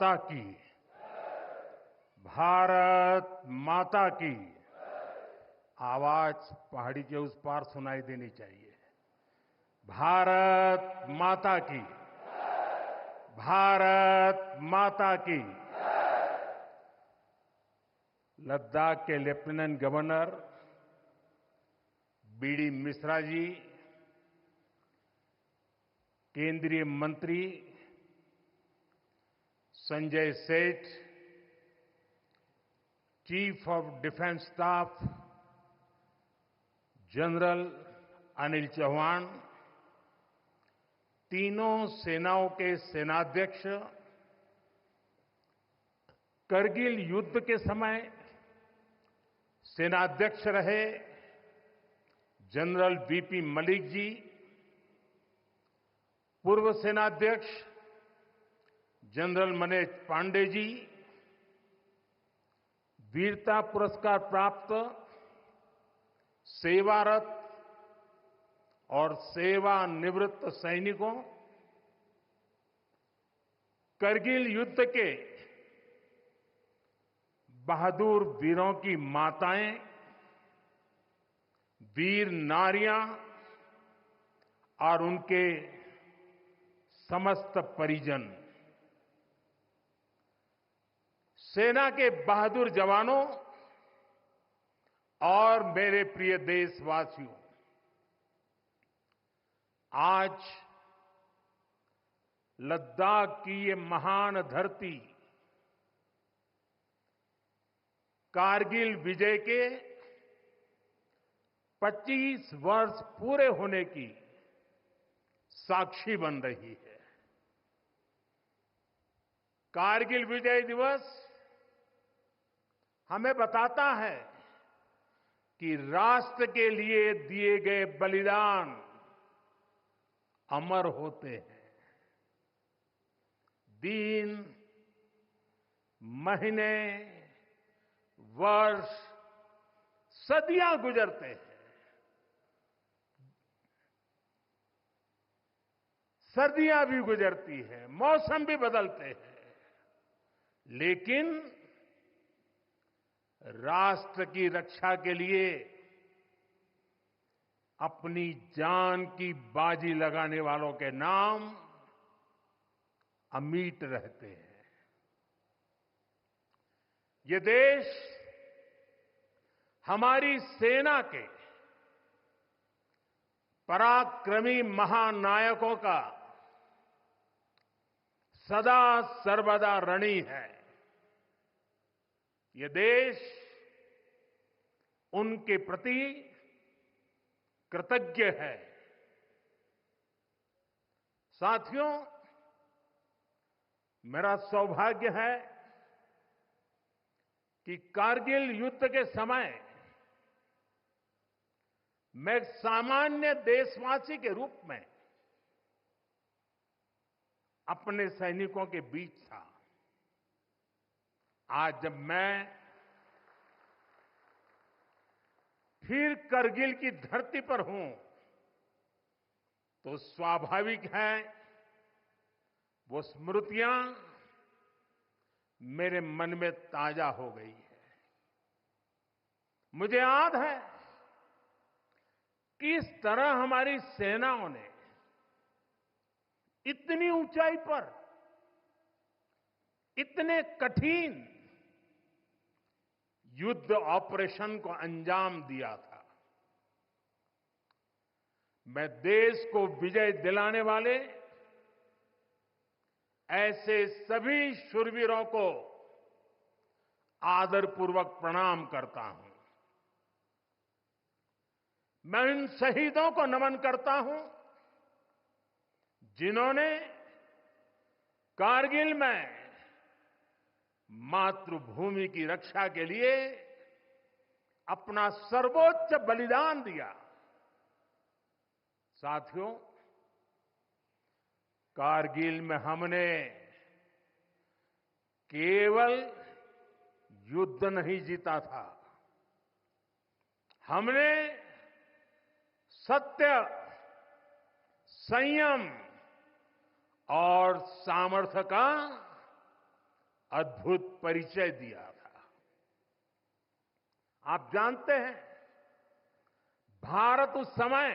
माता की, भारत माता की आवाज पहाड़ी के उस पार सुनाई देनी चाहिए। भारत माता की, भारत माता की। लद्दाख के lieutenant governor BD Mishra ji, केंद्रीय मंत्री Sanjay Seth, chief of defence staff general Anil Chauhan, तीनों सेनाओं के सेनाध्यक्ष करगिल युद्ध के समय सेनाध्यक्ष रहे जनरल वीपी मलिक जी, पूर्व सेनाध्यक्ष जनरल मनोज पांडे जी, वीरता पुरस्कार प्राप्त सेवारत और सेवानिवृत्त सैनिकों, करगिल युद्ध के बहादुर वीरों की माताएं, वीर नारियां और उनके समस्त परिजन, सेना के बहादुर जवानों और मेरे प्रिय देशवासियों, आज लद्दाख की ये महान धरती कारगिल विजय के 25 वर्ष पूरे होने की साक्षी बन रही है। कारगिल विजय दिवस हमें बताता है कि राष्ट्र के लिए दिए गए बलिदान अमर होते हैं। दिन, महीने, वर्ष, सदियां गुजरते हैं, सर्दियां भी गुजरती हैं, मौसम भी बदलते हैं, लेकिन राष्ट्र की रक्षा के लिए अपनी जान की बाजी लगाने वालों के नाम अमिट रहते हैं। ये देश हमारी सेना के पराक्रमी महानायकों का सदा सर्वदा ऋणी है। ये देश उनके प्रति कृतज्ञ है। साथियों, मेरा सौभाग्य है कि कारगिल युद्ध के समय मैं एक सामान्य देशवासी के रूप में अपने सैनिकों के बीच था। आज जब मैं फिर करगिल की धरती पर हूं, तो स्वाभाविक है वो स्मृतियां मेरे मन में ताजा हो गई है। मुझे याद है किस तरह हमारी सेनाओं ने इतनी ऊंचाई पर इतने कठिन युद्ध ऑपरेशन को अंजाम दिया था। मैं देश को विजय दिलाने वाले ऐसे सभी शूरवीरों को आदरपूर्वक प्रणाम करता हूं। मैं उन शहीदों को नमन करता हूं जिन्होंने कारगिल में मातृभूमि की रक्षा के लिए अपना सर्वोच्च बलिदान दिया। साथियों, कारगिल में हमने केवल युद्ध नहीं जीता था, हमने सत्य, संयम और सामर्थ्य का अद्भुत परिचय दिया था। आप जानते हैं, भारत उस समय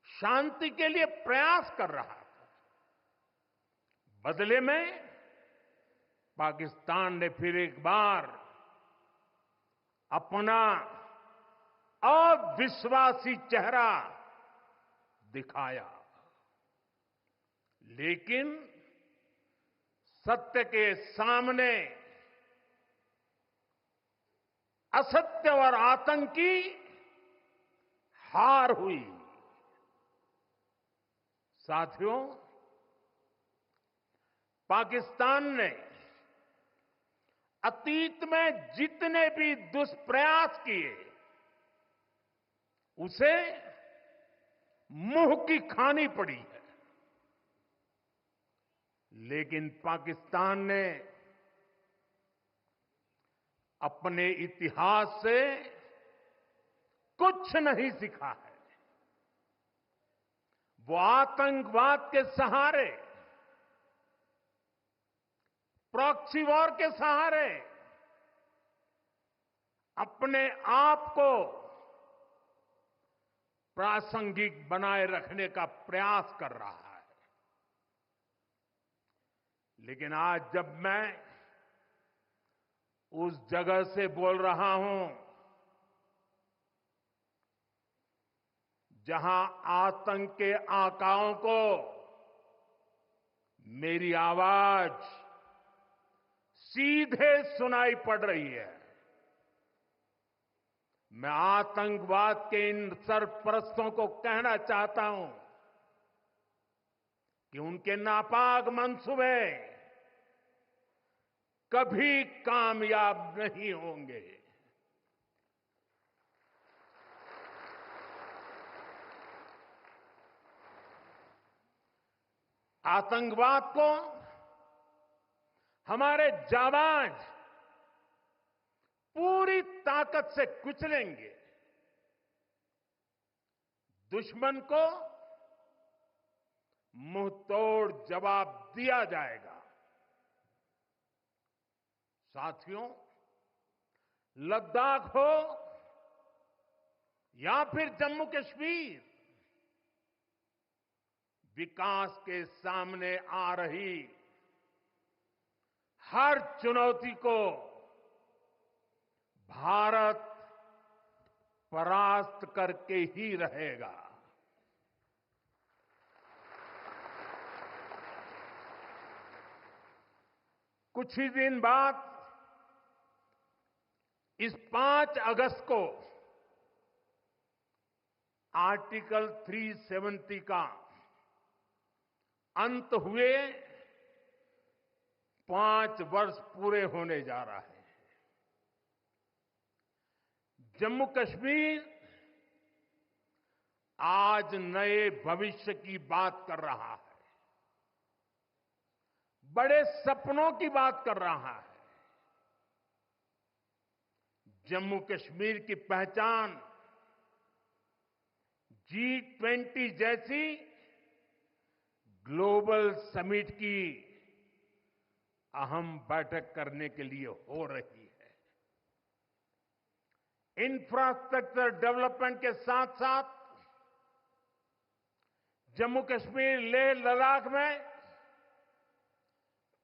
शांति के लिए प्रयास कर रहा था। बदले में पाकिस्तान ने फिर एक बार अपना अविश्वासी चेहरा दिखाया। लेकिन सत्य के सामने असत्य और आतंक की हार हुई। साथियों, पाकिस्तान ने अतीत में जितने भी दुष्प्रयास किए, उसे मुंह की खानी पड़ी है। लेकिन पाकिस्तान ने अपने इतिहास से कुछ नहीं सीखा है। वो आतंकवाद के सहारे, प्रॉक्सी वॉर के सहारे अपने आप को प्रासंगिक बनाए रखने का प्रयास कर रहा है। लेकिन आज जब मैं उस जगह से बोल रहा हूं जहां आतंक के आकाओं को मेरी आवाज सीधे सुनाई पड़ रही है, मैं आतंकवाद के इन सरपरस्तों को कहना चाहता हूं कि उनके नापाक मंसूबे कभी कामयाब नहीं होंगे। आतंकवाद को हमारे जाबाज पूरी ताकत से कुचलेंगे। दुश्मन को मुंहतोड़ जवाब दिया जाएगा। साथियों, लद्दाख हो या फिर जम्मू कश्मीर, विकास के सामने आ रही हर चुनौती को भारत परास्त करके ही रहेगा। कुछ ही दिन बाद इस 5 अगस्त को आर्टिकल 370 का अंत हुए 5 वर्ष पूरे होने जा रहा है। जम्मू कश्मीर आज नए भविष्य की बात कर रहा है, बड़े सपनों की बात कर रहा है। जम्मू कश्मीर की पहचान G20 जैसी ग्लोबल समिट की अहम बैठक करने के लिए हो रही है। इंफ्रास्ट्रक्चर डेवलपमेंट के साथ साथ जम्मू कश्मीर, लेह, लद्दाख में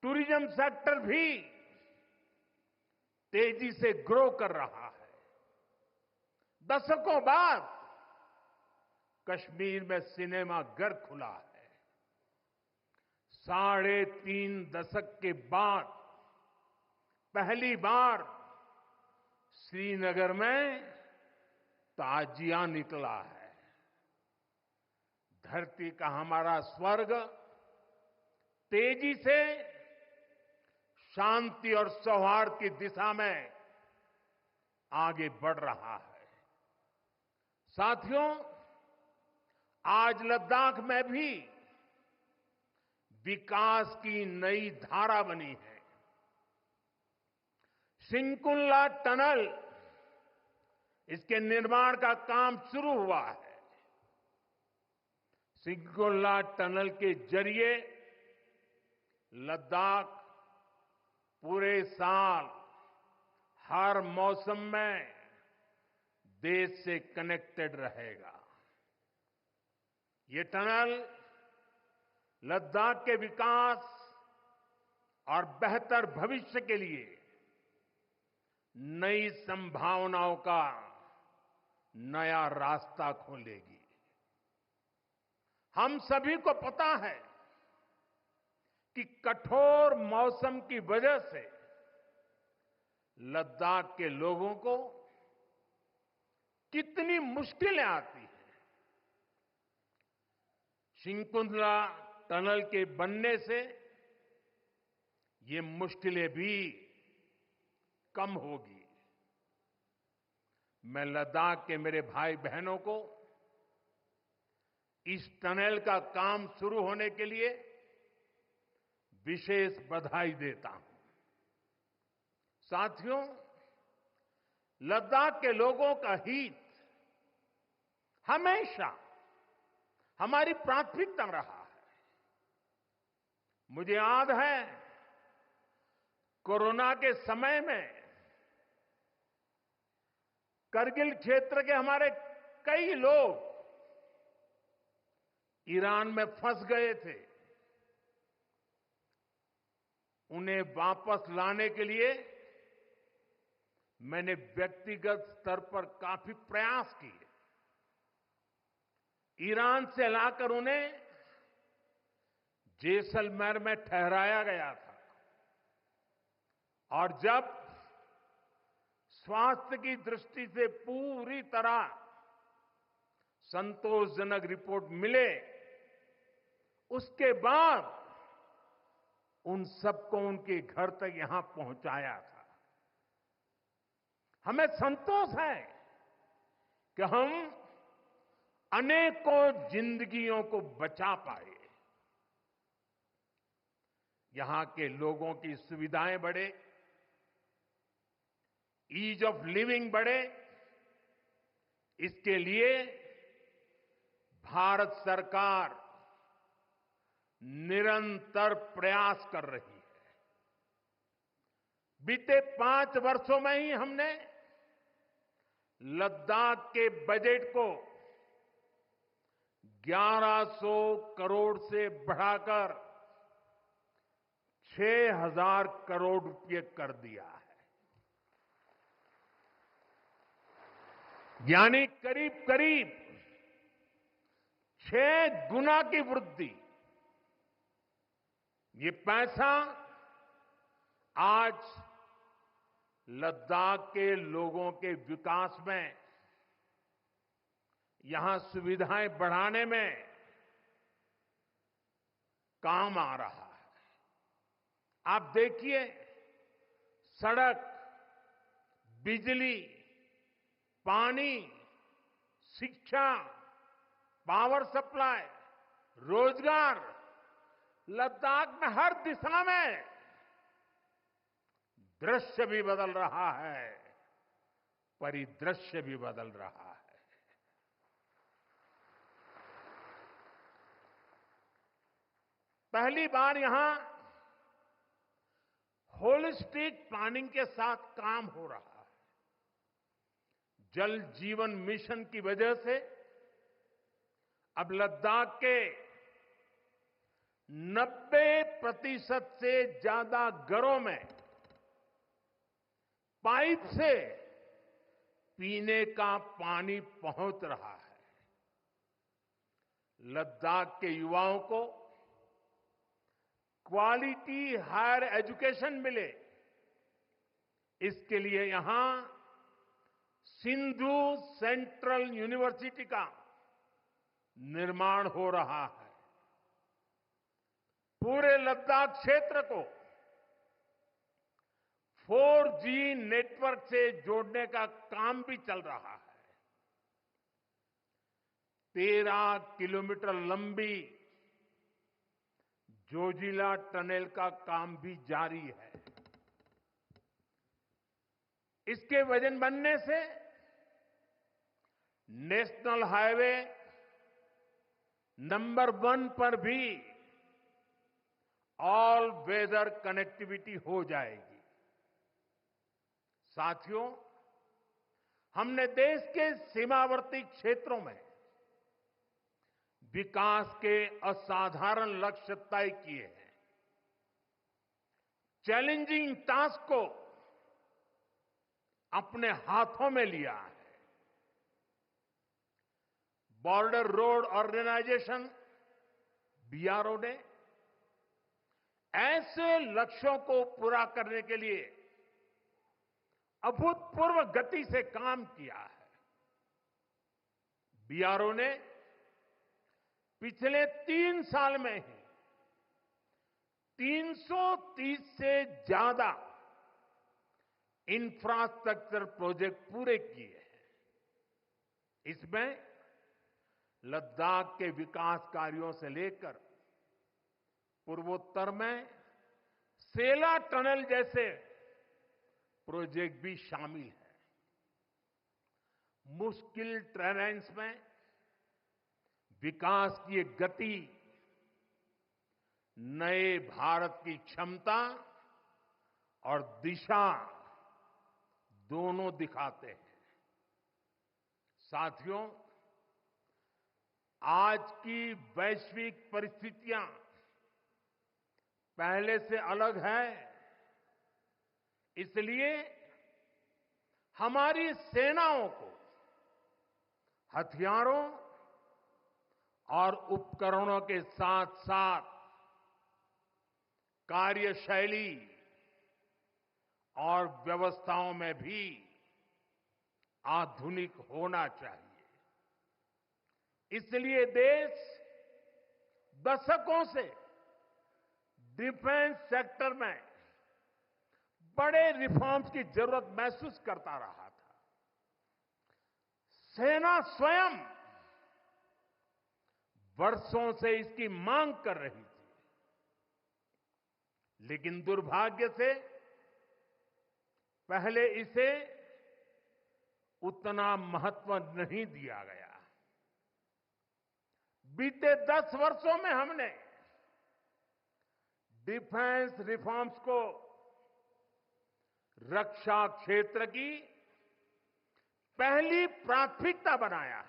टूरिज्म सेक्टर भी तेजी से ग्रो कर रहा है। दशकों बाद कश्मीर में सिनेमा घर खुला है। 3.5 दशक के बाद पहली बार श्रीनगर में ताजिया निकला है। धरती का हमारा स्वर्ग तेजी से शांति और सौहार्द की दिशा में आगे बढ़ रहा है। साथियों, आज लद्दाख में भी विकास की नई धारा बनी है। सिंकुल्ला टनल, इसके निर्माण का काम शुरू हुआ है। सिंकुल्ला टनल के जरिए लद्दाख पूरे साल हर मौसम में देश से कनेक्टेड रहेगा। ये टनल लद्दाख के विकास और बेहतर भविष्य के लिए नई संभावनाओं का नया रास्ता खोलेगी। हम सभी को पता है कि कठोर मौसम की वजह से लद्दाख के लोगों को कितनी मुश्किलें आती हैं। शिंकुंतला टनल के बनने से ये मुश्किलें भी कम होगी। मैं लद्दाख के मेरे भाई बहनों को इस टनल का काम शुरू होने के लिए विशेष बधाई देता हूं। साथियों, लद्दाख के लोगों का हित हमेशा हमारी प्राथमिकता रहा है। मुझे याद है कोरोना के समय में करगिल क्षेत्र के हमारे कई लोग ईरान में फंस गए थे। उन्हें वापस लाने के लिए मैंने व्यक्तिगत स्तर पर काफी प्रयास किए। ईरान से लाकर उन्हें जैसलमेर में ठहराया गया था और जब स्वास्थ्य की दृष्टि से पूरी तरह संतोषजनक रिपोर्ट मिले, उसके बाद उन सबको उनके घर तक यहां पहुंचाया था। हमें संतोष है कि हम अनेकों जिंदगियों को बचा पाए। यहां के लोगों की सुविधाएं बढ़े, ईज ऑफ लिविंग बढ़े, इसके लिए भारत सरकार निरंतर प्रयास कर रही है। बीते 5 वर्षों में ही हमने लद्दाख के बजट को 1100 करोड़ से बढ़ाकर 6000 करोड़ रुपए कर दिया है। यानी करीब करीब 6 गुना की वृद्धि। ये पैसा आज लद्दाख के लोगों के विकास में, यहां सुविधाएं बढ़ाने में काम आ रहा है। आप देखिए, सड़क, बिजली, पानी, शिक्षा, पावर सप्लाई, रोजगार, लद्दाख में हर दिशा में दृश्य भी बदल रहा है, परिदृश्य भी बदल रहा है। पहली बार यहां होलिस्टिक प्लानिंग के साथ काम हो रहा है। जल जीवन मिशन की वजह से अब लद्दाख के 90% से ज्यादा घरों में पाइप से पीने का पानी पहुंच रहा है। लद्दाख के युवाओं को क्वालिटी हायर एजुकेशन मिले, इसके लिए यहां सिंधु सेंट्रल यूनिवर्सिटी का निर्माण हो रहा है। पूरे लद्दाख क्षेत्र को 4G नेटवर्क से जोड़ने का काम भी चल रहा है। 13 किलोमीटर लंबी जोजिला टनल का काम भी जारी है। इसके वजन बनने से नेशनल हाईवे नंबर 1 पर भी ऑल वेदर कनेक्टिविटी हो जाएगी। साथियों, हमने देश के सीमावर्ती क्षेत्रों में विकास के असाधारण लक्ष्य तय किए हैं। चैलेंजिंग टास्क को अपने हाथों में लिया है। बॉर्डर रोड ऑर्गेनाइजेशन बीआरओ ने ऐसे लक्ष्यों को पूरा करने के लिए अभूतपूर्व गति से काम किया है। बीआरओ ने पिछले 3 साल में ही 330 से ज्यादा इंफ्रास्ट्रक्चर प्रोजेक्ट पूरे किए हैं। इसमें लद्दाख के विकास कार्यों से लेकर पूर्वोत्तर में सेला टनल जैसे प्रोजेक्ट भी शामिल है। मुश्किल टेरेन्स में विकास की एक गति नए भारत की क्षमता और दिशा दोनों दिखाते हैं। साथियों, आज की वैश्विक परिस्थितियां पहले से अलग है। इसलिए हमारी सेनाओं को हथियारों और उपकरणों के साथ साथ कार्यशैली और व्यवस्थाओं में भी आधुनिक होना चाहिए। इसलिए देश दशकों से डिफेंस सेक्टर में बड़े रिफॉर्म्स की जरूरत महसूस करता रहा था। सेना स्वयं वर्षों से इसकी मांग कर रही थी, लेकिन दुर्भाग्य से पहले इसे उतना महत्व नहीं दिया गया। बीते 10 वर्षों में हमने डिफेंस रिफॉर्म्स को रक्षा क्षेत्र की पहली प्राथमिकता बनाया है।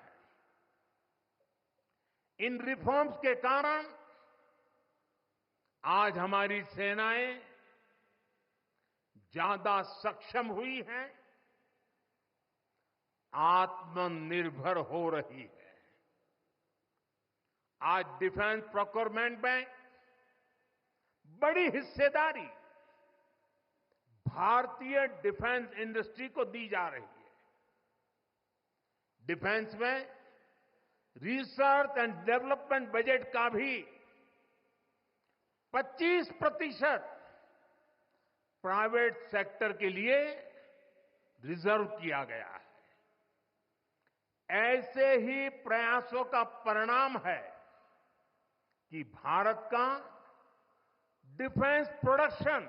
इन रिफॉर्म्स के कारण आज हमारी सेनाएं ज्यादा सक्षम हुई हैं, आत्मनिर्भर हो रही है। आज डिफेंस प्रोक्योरमेंट में बड़ी हिस्सेदारी भारतीय डिफेंस इंडस्ट्री को दी जा रही है। डिफेंस में रिसर्च एंड डेवलपमेंट बजट का भी 25% प्राइवेट सेक्टर के लिए रिजर्व किया गया है। ऐसे ही प्रयासों का परिणाम है कि भारत का डिफेंस प्रोडक्शन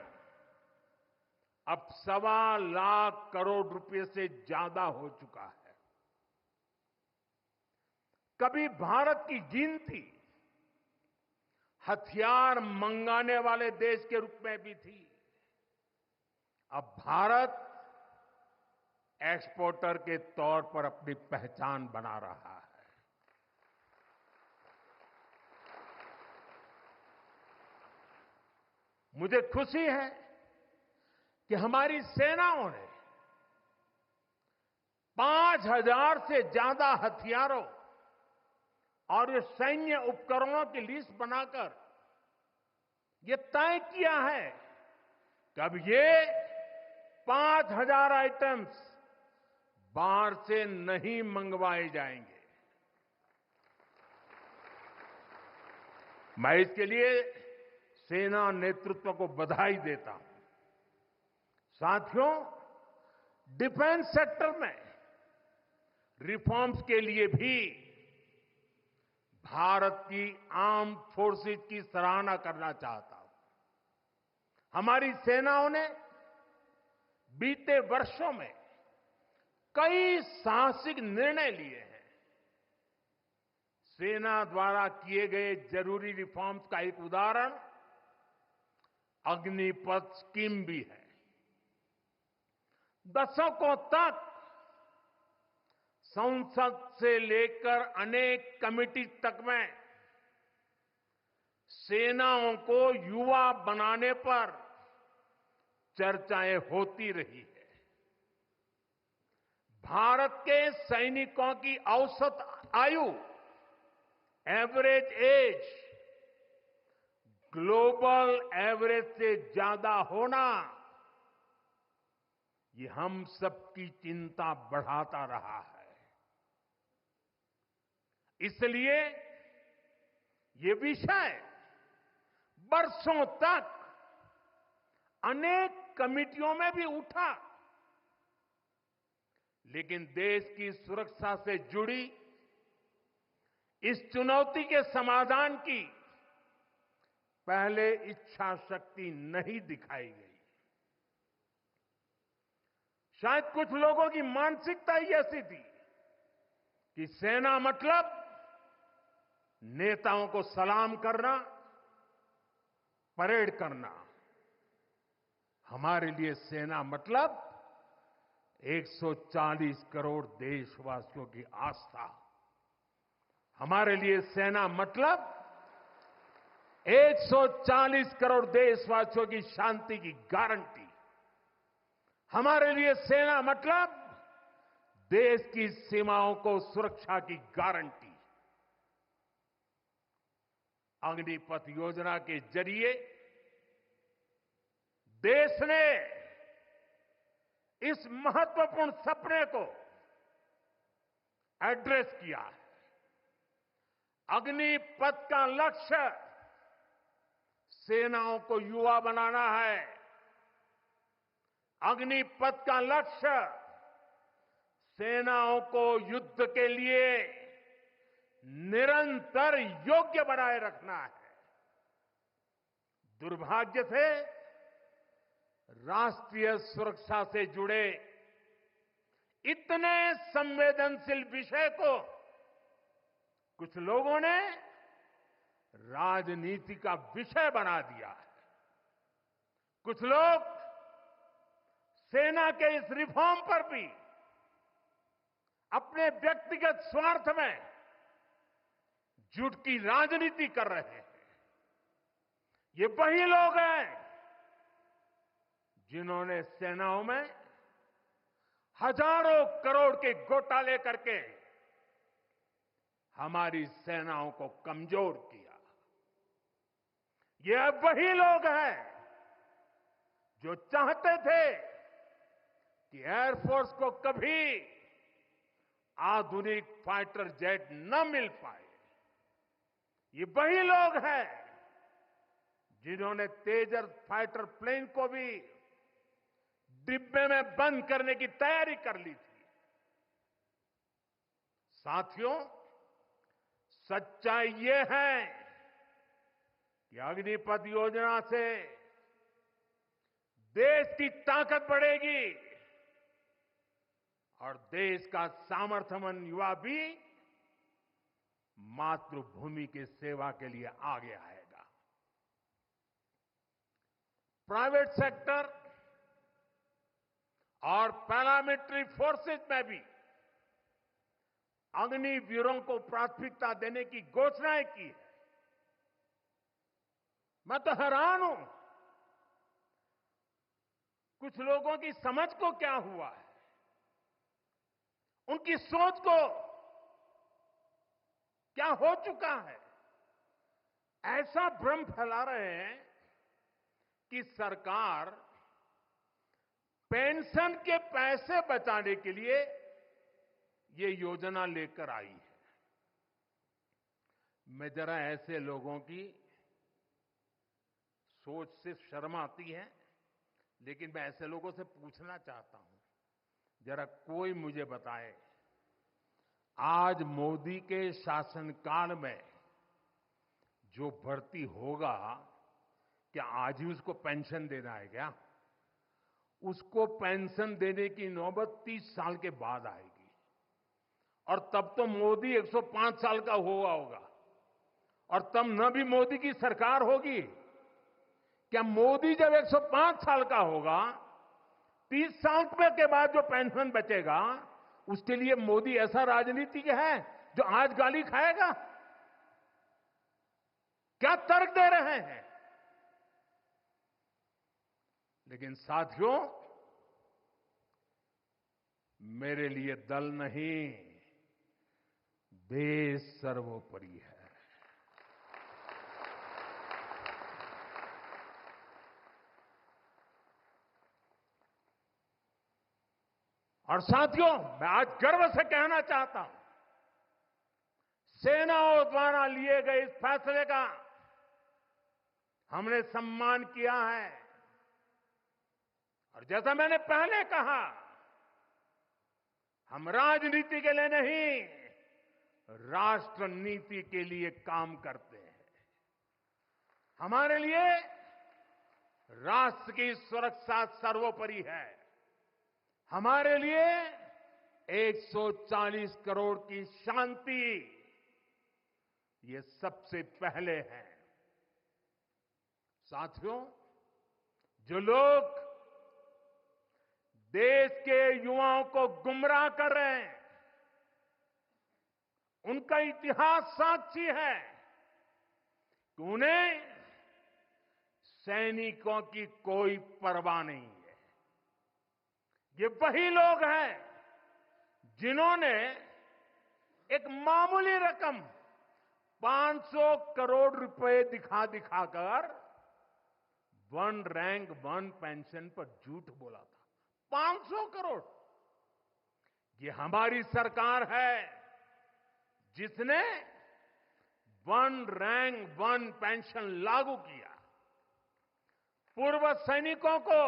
अब 1.25 लाख करोड़ रुपए से ज्यादा हो चुका है। कभी भारत की गिनती हथियार मंगाने वाले देश के रूप में भी थी। अब भारत एक्सपोर्टर के तौर पर अपनी पहचान बना रहा है। मुझे खुशी है कि हमारी सेनाओं ने 5,000 से ज्यादा हथियारों और सैन्य उपकरणों की लिस्ट बनाकर ये तय किया है कि अब ये 5,000 आइटम्स बाहर से नहीं मंगवाए जाएंगे। मैं इसके लिए सेना नेतृत्व को बधाई देता हूं। साथियों, डिफेंस सेक्टर में रिफॉर्म्स के लिए भी भारत की आर्म्ड फोर्सेस की सराहना करना चाहता हूं। हमारी सेनाओं ने बीते वर्षों में कई साहसिक निर्णय लिए हैं। सेना द्वारा किए गए जरूरी रिफॉर्म्स का एक उदाहरण अग्निपथ स्कीम भी है। दशकों तक संसद से लेकर अनेक कमेटी तक में सेनाओं को युवा बनाने पर चर्चाएं होती रही है। भारत के सैनिकों की औसत आयु, एवरेज एज, ग्लोबल एवरेज से ज्यादा होना, ये हम सबकी चिंता बढ़ाता रहा है। इसलिए ये विषय बरसों तक अनेक कमिटियों में भी उठा, लेकिन देश की सुरक्षा से जुड़ी इस चुनौती के समाधान की पहले इच्छा शक्ति नहीं दिखाई गई। शायद कुछ लोगों की मानसिकता ही ऐसी थी कि सेना मतलब नेताओं को सलाम करना, परेड करना। हमारे लिए सेना मतलब 140 करोड़ देशवासियों की आस्था। हमारे लिए सेना मतलब 140 करोड़ देशवासियों की शांति की गारंटी। हमारे लिए सेना मतलब देश की सीमाओं को सुरक्षा की गारंटी। अग्निपथ योजना के जरिए देश ने इस महत्वपूर्ण सपने को एड्रेस किया है। अग्निपथ का लक्ष्य सेनाओं को युवा बनाना है। अग्निपथ का लक्ष्य सेनाओं को युद्ध के लिए निरंतर योग्य बनाए रखना है। दुर्भाग्य से राष्ट्रीय सुरक्षा से जुड़े इतने संवेदनशील विषय को कुछ लोगों ने राजनीति का विषय बना दिया है। कुछ लोग सेना के इस रिफॉर्म पर भी अपने व्यक्तिगत स्वार्थ में झूठ की राजनीति कर रहे हैं। ये वही लोग हैं जिन्होंने सेनाओं में हजारों करोड़ के घोटाले करके हमारी सेनाओं को कमजोर किया। ये वही लोग हैं जो चाहते थे कि एयरफोर्स को कभी आधुनिक फाइटर जेट न मिल पाए। ये वही लोग हैं जिन्होंने तेजस फाइटर प्लेन को भी डिब्बे में बंद करने की तैयारी कर ली थी। साथियों, सच्चाई ये है कि अग्निपथ योजना से देश की ताकत बढ़ेगी और देश का सामर्थ्यवान युवा भी मातृभूमि की सेवा के लिए आगे आएगा। प्राइवेट सेक्टर और पैरामिलिट्री फोर्सेस में भी अग्निवीरों को प्राथमिकता देने की घोषणाएं की है। मैं तो हैरान हूं, कुछ लोगों की समझ को क्या हुआ है, उनकी सोच को क्या हो चुका है। ऐसा भ्रम फैला रहे हैं कि सरकार पेंशन के पैसे बचाने के लिए ये योजना लेकर आई है। मैं जरा ऐसे लोगों की सोच से शर्म आती है, लेकिन मैं ऐसे लोगों से पूछना चाहता हूं, जरा कोई मुझे बताए, आज मोदी के शासनकाल में जो भर्ती होगा, क्या आज ही उसको पेंशन देना है क्या? उसको पेंशन देने की नौबत 30 साल के बाद आएगी और तब तो मोदी 105 साल का हुआ होगा और तब न भी मोदी की सरकार होगी। क्या मोदी जब 105 साल का होगा, 30 साल के बाद जो पेंशन बचेगा, उसके लिए मोदी ऐसा राजनीतिक है जो आज गाली खाएगा? क्या तर्क दे रहे हैं? लेकिन साथियों, मेरे लिए दल नहीं, देश सर्वोपरि है। और साथियों, मैं आज गर्व से कहना चाहता हूं, सेनाओं द्वारा लिए गए इस फैसले का हमने सम्मान किया है। और जैसा मैंने पहले कहा, हम राजनीति के लिए नहीं, राष्ट्र नीति के लिए काम करते हैं। हमारे लिए राष्ट्र की सुरक्षा सर्वोपरि है। हमारे लिए 140 करोड़ की शांति, ये सबसे पहले है। साथियों, जो लोग देश के युवाओं को गुमराह कर रहे हैं, उनका इतिहास साक्षी है कि उन्हें सैनिकों की कोई परवाह नहीं है। ये वही लोग हैं जिन्होंने एक मामूली रकम 500 करोड़ रुपए दिखाकर वन रैंक वन पेंशन पर झूठ बोला था। 500 करोड़। ये हमारी सरकार है जिसने वन रैंक वन पेंशन लागू किया। पूर्व सैनिकों को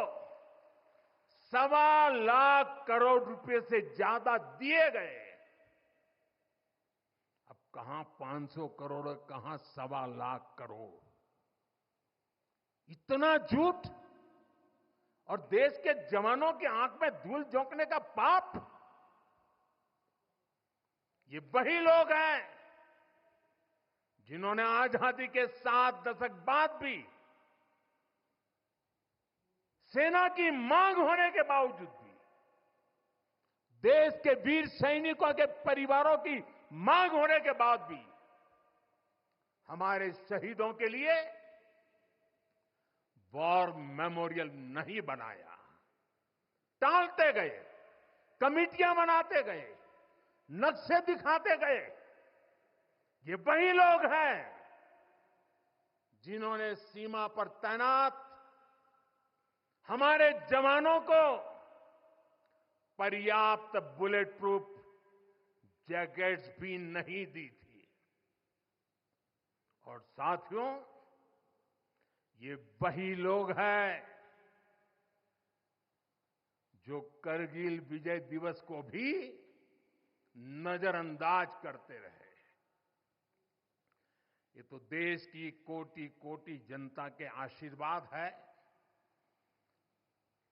1.25 लाख करोड़ रुपए से ज्यादा दिए गए। अब कहां 500 करोड़, कहां 1.25 लाख करोड़। इतना झूठ और देश के जवानों की आंख में धूल झोंकने का पाप। ये वही लोग हैं जिन्होंने आजादी के 7 दशक बाद भी सेना की मांग होने के बावजूद भी, देश के वीर सैनिकों के परिवारों की मांग होने के बाद भी हमारे शहीदों के लिए वॉर मेमोरियल नहीं बनाया। टालते गए, कमिटियां बनाते गए, नक्शे दिखाते गए। ये वही लोग हैं जिन्होंने सीमा पर तैनात हमारे जवानों को पर्याप्त बुलेट प्रूफ जैकेट्स भी नहीं दी थी। और साथियों, ये वही लोग हैं जो करगिल विजय दिवस को भी नजरअंदाज करते रहे। ये तो देश की कोटि कोटि जनता के आशीर्वाद है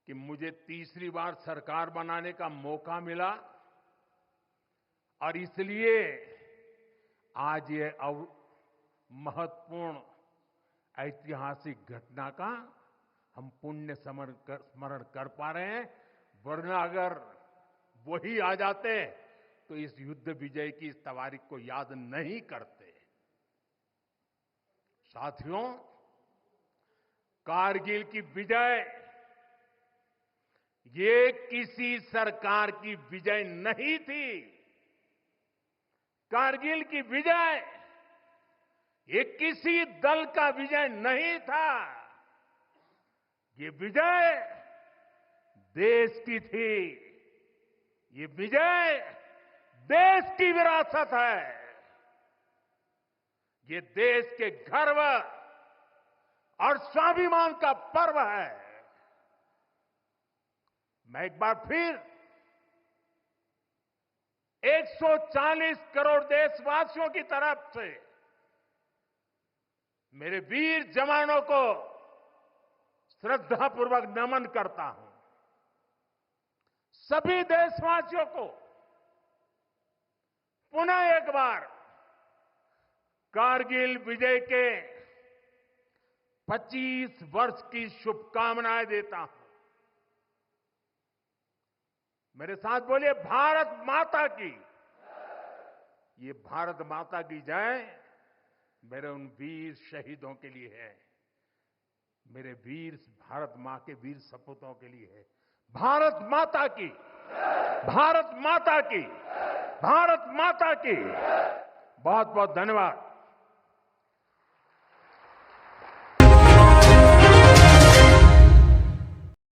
कि मुझे तीसरी बार सरकार बनाने का मौका मिला और इसलिए आज ये महत्वपूर्ण ऐतिहासिक घटना का हम पुण्य स्मरण कर पा रहे हैं। वरना अगर वही आ जाते तो इस युद्ध विजय की इस तारीख को याद नहीं करते। साथियों, कारगिल की विजय ये किसी सरकार की विजय नहीं थी। कारगिल की विजय ये किसी दल का विजय नहीं था। ये विजय देश की थी। ये विजय देश की विरासत है। ये देश के गर्व और स्वाभिमान का पर्व है। मैं एक बार फिर 140 करोड़ देशवासियों की तरफ से मेरे वीर जवानों को श्रद्धापूर्वक नमन करता हूं। सभी देशवासियों को पुनः एक बार कारगिल विजय के 25 वर्ष की शुभकामनाएं देता हूं। मेरे साथ बोलिए, भारत माता की। ये भारत माता की जय मेरे उन वीर शहीदों के लिए है, मेरे वीर भारत मां के वीर सपूतों के लिए है। भारत माता की, भारत माता की, भारत माता की। बहुत बहुत धन्यवाद।